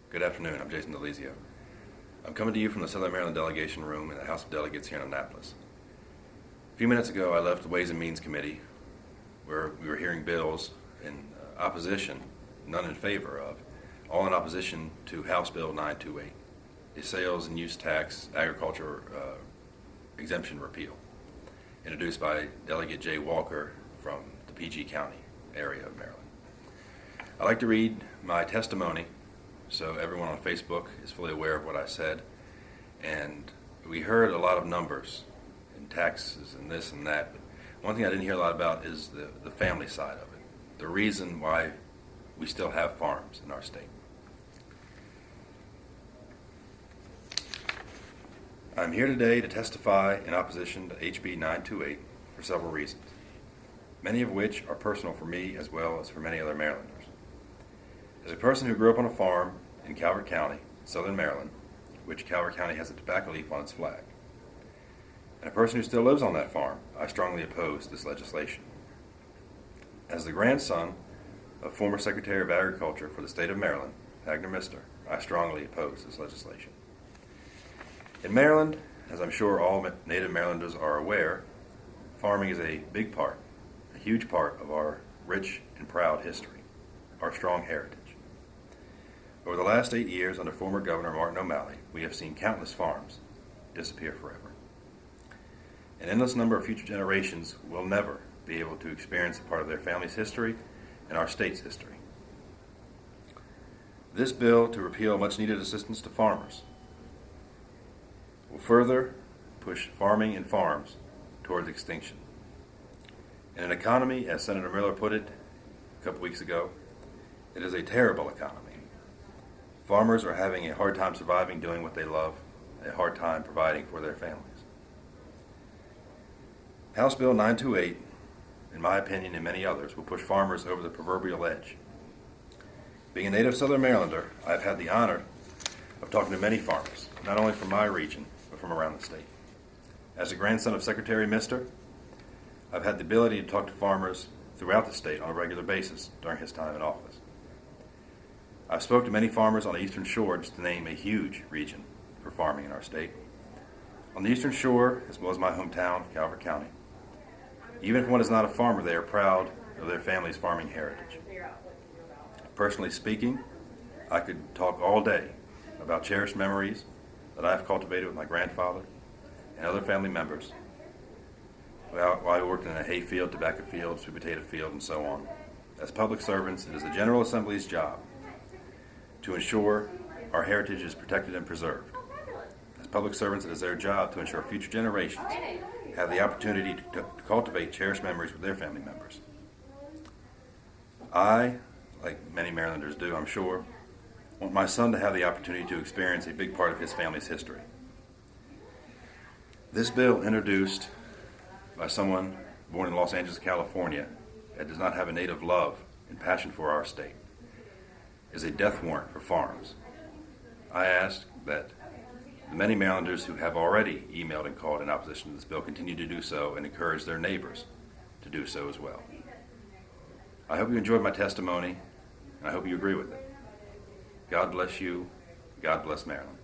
Good afternoon. I'm Jason DeLizio. I'm coming to you from the Southern Maryland Delegation Room in the House of Delegates here in Annapolis. A few minutes ago, I left the Ways and Means Committee where we were hearing bills in opposition, none in favor of, all in opposition to House Bill 928, a sales and use tax agriculture exemption repeal, introduced by Delegate Jay Walker from the PG County area of Maryland. I'd like to read my testimony so everyone on Facebook is fully aware of what I said. And we heard a lot of numbers and taxes and this and that, but one thing I didn't hear a lot about is the family side of it, the reason why we still have farms in our state. I'm here today to testify in opposition to HB 928 for several reasons, many of which are personal for me as well as for many other Marylanders. As a person who grew up on a farm in Calvert County, Southern Maryland, which Calvert County has a tobacco leaf on its flag, and a person who still lives on that farm, I strongly oppose this legislation. As the grandson of former Secretary of Agriculture for the state of Maryland, Wagner Mister, I strongly oppose this legislation. In Maryland, as I'm sure all native Marylanders are aware, farming is a big part, a huge part of our rich and proud history, our strong heritage. Over the last 8 years under former Governor Martin O'Malley, we have seen countless farms disappear forever. An endless number of future generations will never be able to experience a part of their family's history and our state's history. This bill to repeal much-needed assistance to farmers will further push farming and farms towards extinction. In an economy, as Senator Miller put it a couple weeks ago, it is a terrible economy. Farmers are having a hard time surviving doing what they love, a hard time providing for their families. House Bill 928, in my opinion and many others, will push farmers over the proverbial edge. Being a native Southern Marylander, I've had the honor of talking to many farmers, not only from my region, but from around the state. As a grandson of Secretary Mister, I've had the ability to talk to farmers throughout the state on a regular basis during his time in office. I've spoken to many farmers on the Eastern Shore, just to name a huge region for farming in our state. On the Eastern Shore, as well as my hometown, Calvert County, even if one is not a farmer, they are proud of their family's farming heritage. Personally speaking, I could talk all day about cherished memories that I have cultivated with my grandfather and other family members while I worked in a hay field, tobacco field, sweet potato field, and so on. As public servants, it is the General Assembly's job to ensure our heritage is protected and preserved. As public servants, it is their job to ensure future generations have the opportunity to cultivate cherished memories with their family members. I, like many Marylanders do, I'm sure, want my son to have the opportunity to experience a big part of his family's history. This bill, introduced by someone born in Los Angeles, California, that does not have a native love and passion for our state, is a death warrant for farms. I ask that the many Marylanders who have already emailed and called in opposition to this bill continue to do so and encourage their neighbors to do so as well. I hope you enjoyed my testimony, and I hope you agree with it. God bless you. God bless Maryland.